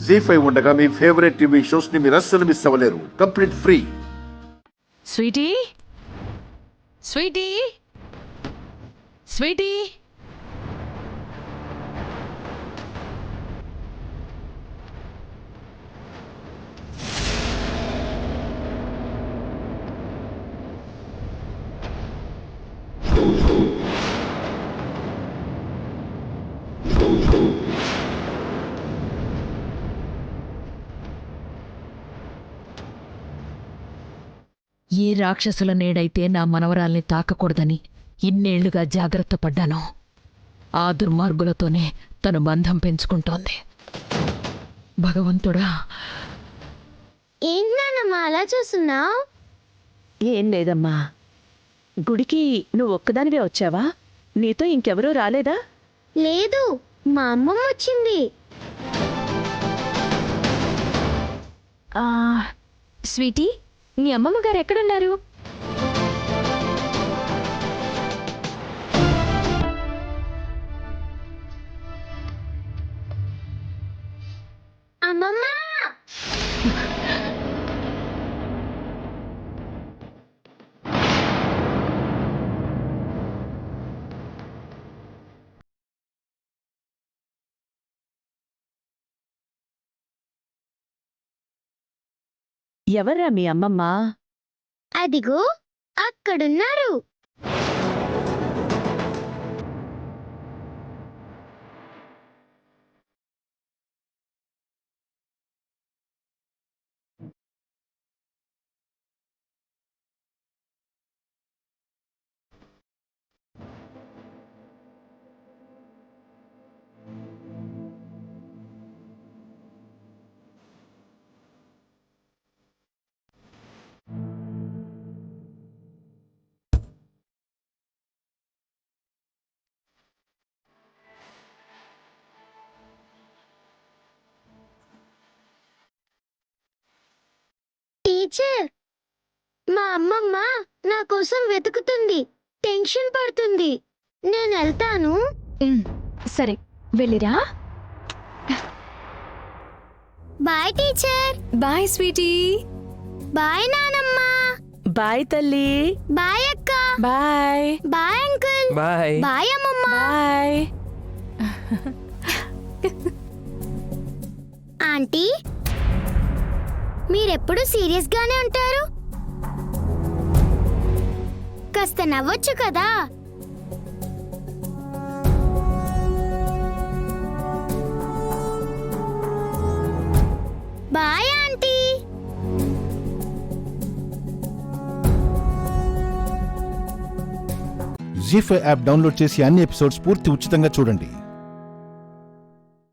జీ5 ఉండగా మీ favourite TV shows ని మీరు అస్సలు మిస్ అవ్వలేరు. Complete free. Sweety Sweety Sweety ఏ రాక్షసుల నేడైతే నా మనవరాల్ని తాకకూడదని ఇన్నేళ్లుగా జాగ్రత్త పడ్డానో ఆ దుర్మార్గులతోనే తను బంధం పెంచుకుంటోంది. భగవంతుడా! ఏంటమ్మా అలా చూస్తున్నావు? ఏం లేదమ్మా. గుడికి నువ్వు ఒక్కదానివే వచ్చావా? నీతో ఇంకెవరూ రాలేదా? లేదు, మా అమ్మమ్మ వచ్చింది. స్వీటీ, నీ అమ్మమ్మ గారు ఎక్కడున్నారు? అమ్మమ్మ! ఎవర్రా మీ అమ్మమ్మ? అదిగో అక్కడున్నారు. టీచర్, మా అమ్మమ్మ నా కోసం వెతుకుతుంది. టెన్షన్ పడుతుంది. నేను వెళ్తాను. సరే, వెళ్ళిరా. Bye teacher. Bye Sweety. Bye నానమ్మ. బాయ్ తల్లి. బాయ్ అక్క. Bye. Bye uncle. Bye. Bye అమ్మమ్మ. బాయ్. ఆంటీ, మీరెప్పుడు సీరియస్ గానే ఉంటారు. కాస్త నవ్వొచ్చు కదా. Bye aunty. Zee5 app download చేసి అన్ని ఎపిసోడ్స్ పూర్తి ఉచితంగా చూడండి.